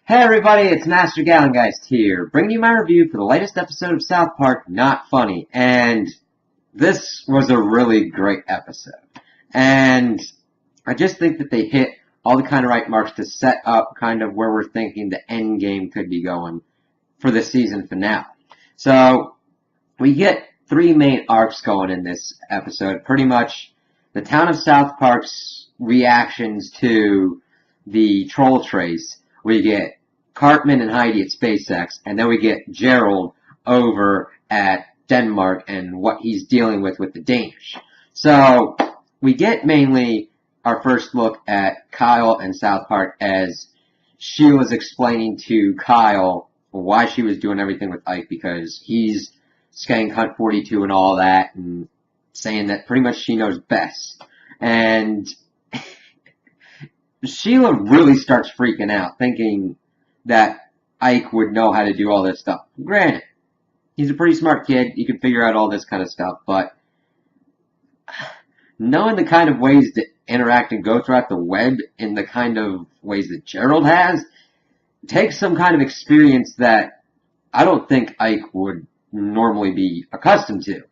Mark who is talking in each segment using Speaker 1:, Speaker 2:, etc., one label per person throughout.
Speaker 1: Hey everybody, it's Master Gallengeist here, bringing you my review for the latest episode of South Park, Not Funny. And this was a really great episode. And I just think that they hit all the kind of right marks to set up kind of where we're thinking the end game could be going for the season finale. So, we get three main arcs going in this episode. Pretty much the town of South Park's reactions to the troll trace. We get Cartman and Heidi at SpaceX, and then we get Gerald over at Denmark and what he's dealing with the Danish. So, we get mainly our first look at Kyle and South Park as Sheila's explaining to Kyle why she was doing everything with Ike, because he's Skank Hunt 42 and all that, and saying that pretty much she knows best. And Sheila really starts freaking out, thinking that Ike would know how to do all this stuff. Granted, he's a pretty smart kid. He can figure out all this kind of stuff, but knowing the kind of ways to interact and go throughout the web in the kind of ways that Gerald has takes some kind of experience that I don't think Ike would normally be accustomed to.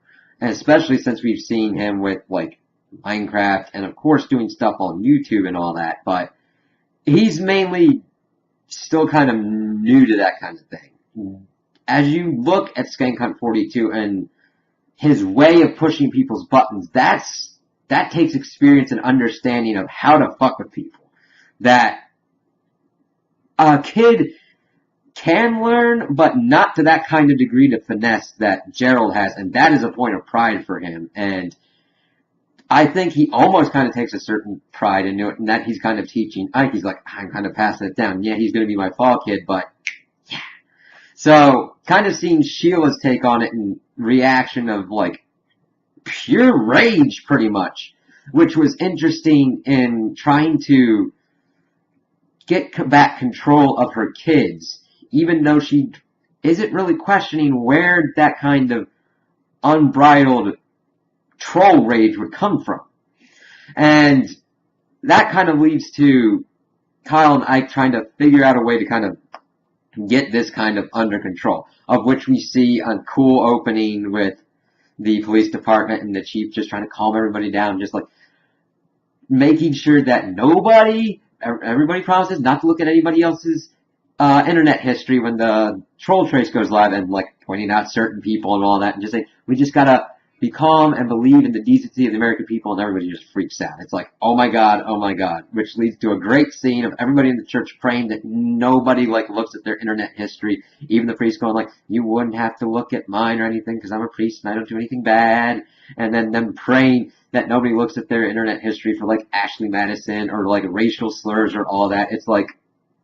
Speaker 1: And especially since we've seen him with, like, Minecraft and, of course, doing stuff on YouTube and all that. But he's mainly still kind of new to that kind of thing. As you look at Skank Hunt 42 and his way of pushing people's buttons, that takes experience and understanding of how to fuck with people. That a kid can learn, but not to that kind of degree to finesse that Gerald has, and that is a point of pride for him. And I think he almost kind of takes a certain pride in it, and that he's kind of teaching Ike. He's like, I'm kind of passing it down. Yeah, he's going to be my fall kid, but yeah. So, kind of seeing Sheila's take on it and reaction of, like, pure rage, pretty much, which was interesting in trying to get back control of her kids, even though she isn't really questioning where that kind of unbridled troll rage would come from. And that kind of leads to Kyle and Ike trying to figure out a way to kind of get this kind of under control, of which we see a cool opening with the police department and the chief just trying to calm everybody down, just like making sure that everybody promises not to look at anybody else's internet history when the troll trace goes live, and like pointing out certain people and all that, and just saying, we just gotta be calm and believe in the decency of the American people, and everybody just freaks out. It's like, oh my god, which leads to a great scene of everybody in the church praying that nobody like looks at their internet history, even the priest going like, you wouldn't have to look at mine or anything because I'm a priest and I don't do anything bad, and then them praying that nobody looks at their internet history for like Ashley Madison or like racial slurs or all that. It's like,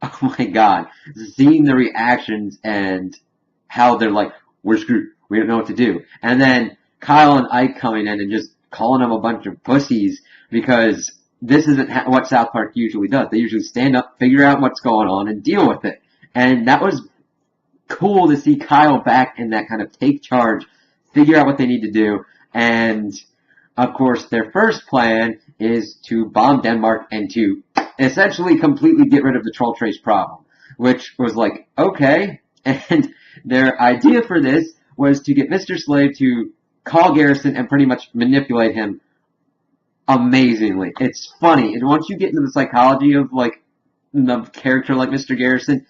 Speaker 1: oh my god, seeing the reactions and how they're like, we're screwed, we don't know what to do. And then Kyle and Ike coming in and just calling them a bunch of pussies, because this isn't what South Park usually does. They usually stand up, figure out what's going on, and deal with it. And that was cool to see Kyle back in that kind of take charge, figure out what they need to do. And of course, their first plan is to bomb Denmark and to essentially completely get rid of the troll trace problem, which was like, okay. And their idea for this was to get Mr. Slave to call Garrison and pretty much manipulate him amazingly. It's funny, and once you get into the psychology of like the character like Mr. Garrison,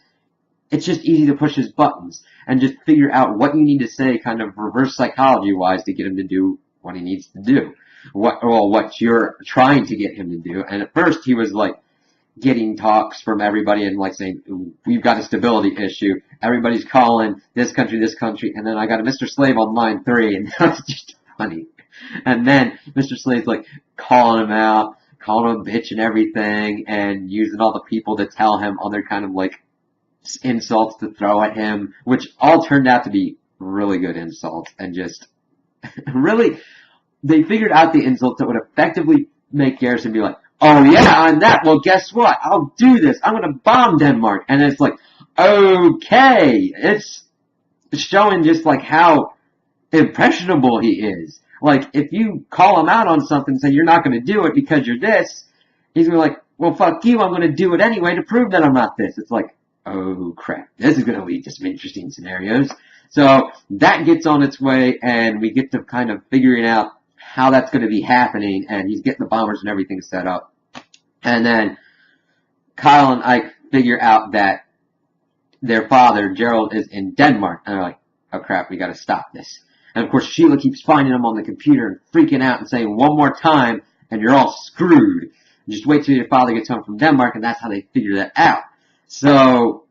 Speaker 1: it's just easy to push his buttons and just figure out what you need to say, kind of reverse psychology wise, to get him to do what he needs to do. What you're trying to get him to do. And at first he was like getting talks from everybody and like saying, we've got a stability issue. Everybody's calling this country, and then I got a Mr. Slave on line 3, and that was just funny. And then Mr. Slave's like calling him out, calling him a bitch and everything, and using all the people to tell him other kind of like insults to throw at him, which all turned out to be really good insults, and just really, they figured out the insults that would effectively make Garrison be like, oh yeah, on that, well guess what? I'll do this. I'm gonna bomb Denmark. And it's like, okay. It's showing just like how impressionable he is. Like, if you call him out on something and say you're not gonna do it because you're this, he's gonna be like, well fuck you, I'm gonna do it anyway to prove that I'm not this. It's like, oh crap, this is going to lead to some interesting scenarios. So that gets on its way, and we get to kind of figuring out how that's going to be happening, and he's getting the bombers and everything set up. And then Kyle and Ike figure out that their father, Gerald, is in Denmark, and they're like, oh crap, we got to stop this. And of course, Sheila keeps finding him on the computer and freaking out and saying, one more time, and you're all screwed. Just wait till your father gets home from Denmark, and that's how they figure that out. So,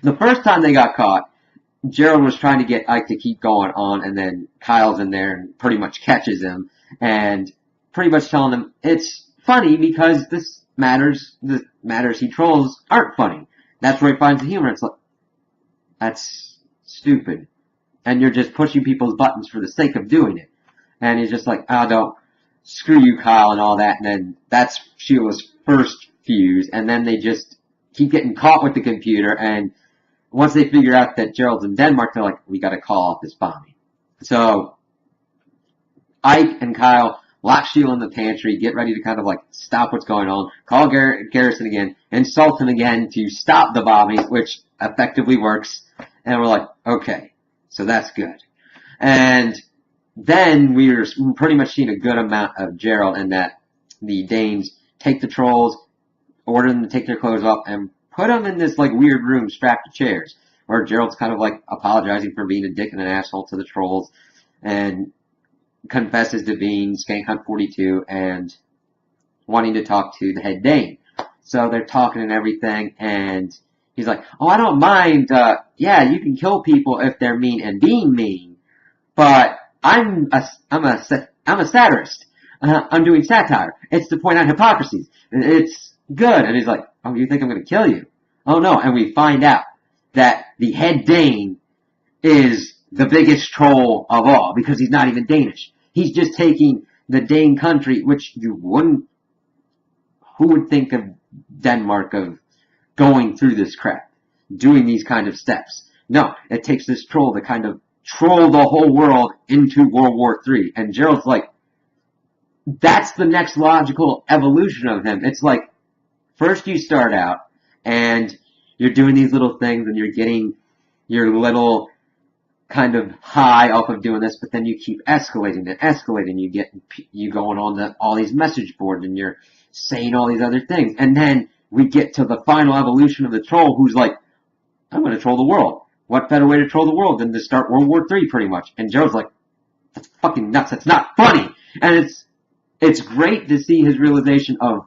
Speaker 1: the first time they got caught, Gerald was trying to get Ike to keep going on, and then Kyle's in there and pretty much catches him, and pretty much telling him it's funny because the matters he trolls aren't funny. That's where he finds the humor. It's like, that's stupid. And you're just pushing people's buttons for the sake of doing it. And he's just like, oh, don't, screw you, Kyle, and all that. And then that's Sheila's first fuse. And then they just keep getting caught with the computer. And once they figure out that Gerald's in Denmark, they're like, we gotta call off this bombing. So, Ike and Kyle lock Sheila in the pantry, get ready to kind of like stop what's going on, call Garrison again, insult him again to stop the bombing, which effectively works. And we're like, okay, so that's good. And then we're pretty much seeing a good amount of Gerald, and that the Danes take the trolls, order them to take their clothes off, and put them in this like weird room strapped to chairs, where Gerald's kind of like apologizing for being a dick and an asshole to the trolls, and confesses to being Skank Hunt 42 and wanting to talk to the head Dane. So they're talking and everything, and he's like, oh, I don't mind, yeah, you can kill people if they're mean and being mean, but I'm a satirist. I'm doing satire. It's to point out hypocrisies. It's good. And he's like, oh, you think I'm going to kill you? Oh, no. And we find out that the head Dane is the biggest troll of all, because he's not even Danish. He's just taking the Dane country, which you wouldn't, who would think of Denmark of going through this crap, doing these kind of steps? No, it takes this troll to kind of troll the whole world into World War III. And Gerald's like, that's the next logical evolution of him. It's like, first you start out, and you're doing these little things, and you're getting your little kind of high off of doing this, but then you keep escalating and escalating. You going on all these message boards, and you're saying all these other things. And then we get to the final evolution of the troll, who's like, I'm going to troll the world. What better way to troll the world than to start World War III, pretty much? And Joe's like, that's fucking nuts. That's not funny. And it's great to see his realization of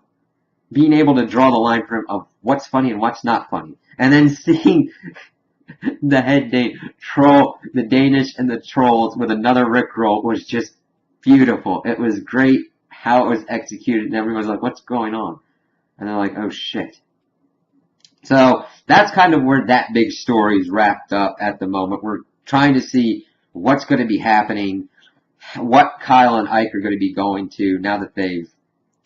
Speaker 1: being able to draw the line for him of what's funny and what's not funny. And then seeing the head Dane troll the Danish and the trolls with another Rickroll was just beautiful. It was great how it was executed, and everyone was like, what's going on? And they're like, oh shit. So that's kind of where that big story is wrapped up at the moment. We're trying to see what's going to be happening, what Kyle and Ike are going to be going to now that they've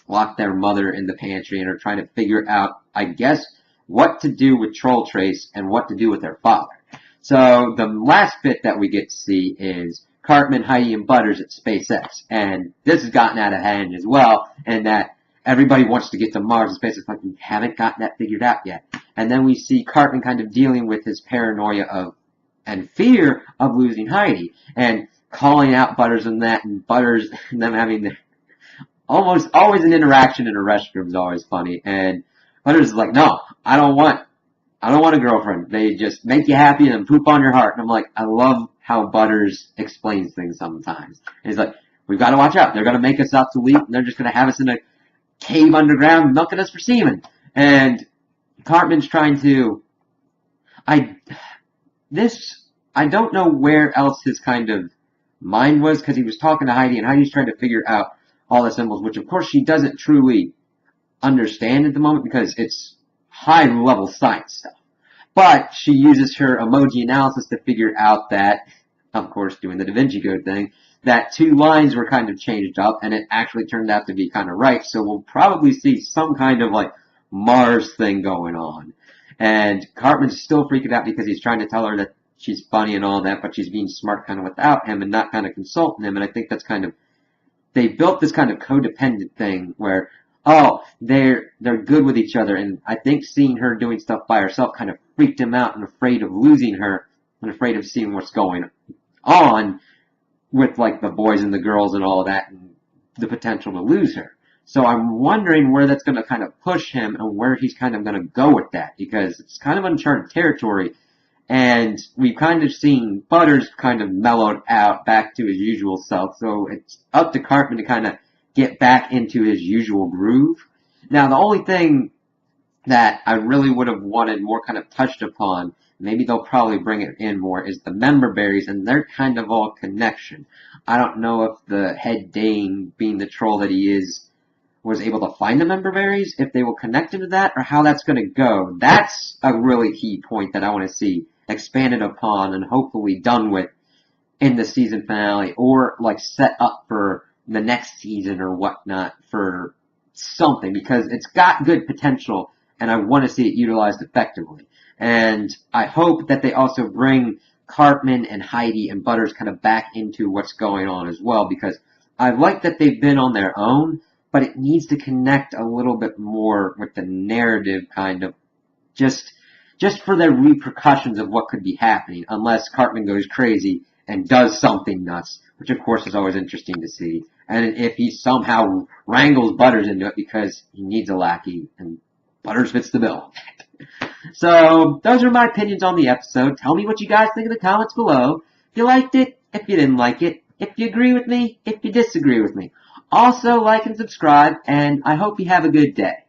Speaker 1: locked their mother in the pantry and are trying to figure out, I guess, what to do with Troll Trace and what to do with their father. So the last bit that we get to see is Cartman, Heidi, and Butters at SpaceX. And this has gotten out of hand as well, and that everybody wants to get to Mars and space. It's like, we haven't gotten that figured out yet. And then we see Cartman kind of dealing with his paranoia and fear of losing Heidi, and calling out Butters and that, and Butters and them having almost always an interaction in a restroom is always funny. And Butters is like, no, I don't want a girlfriend. They just make you happy and poop on your heart. And I'm like, I love how Butters explains things sometimes. And he's like, we've got to watch out. They're going to make us obsolete, and they're just going to have us in a cave underground milking us for semen. And Cartman's trying to, I don't know where else his kind of mind was, because he was talking to Heidi, and Heidi's trying to figure out all the symbols, which of course she doesn't truly understand at the moment because it's high level science stuff. But she uses her emoji analysis to figure out that, of course, doing the Da Vinci Code thing, that two lines were kind of changed up, and it actually turned out to be kind of right. So we'll probably see some kind of like Mars thing going on. And Cartman's still freaking out because he's trying to tell her that she's funny and all that, but she's being smart kind of without him and not kind of consulting him. And I think that's kind of, they built this kind of codependent thing where, oh, they're good with each other, and I think seeing her doing stuff by herself kind of freaked him out and afraid of losing her and afraid of seeing what's going on with like the boys and the girls and all of that and the potential to lose her. So I'm wondering where that's going to kind of push him and where he's kind of going to go with that because it's kind of uncharted territory. And we've kind of seen Butters kind of mellowed out back to his usual self. So it's up to Cartman to kind of get back into his usual groove. Now, the only thing that I really would have wanted more kind of touched upon, maybe they'll probably bring it in more, is the member berries and their kind of all connection. I don't know if the head Dane, being the troll that he is, was able to find the member berries, if they will connect him to that, or how that's going to go. That's a really key point that I want to see expanded upon and hopefully done with in the season finale, or like set up for the next season or whatnot for something, because it's got good potential and I want to see it utilized effectively. And I hope that they also bring Cartman and Heidi and Butters kind of back into what's going on as well, because I like that they've been on their own, but it needs to connect a little bit more with the narrative kind of just for the repercussions of what could be happening, unless Cartman goes crazy and does something nuts, which of course is always interesting to see. And if he somehow wrangles Butters into it because he needs a lackey, and Butters fits the bill. So, those are my opinions on the episode. Tell me what you guys think in the comments below. If you liked it, if you didn't like it, if you agree with me, if you disagree with me. Also, like and subscribe, and I hope you have a good day.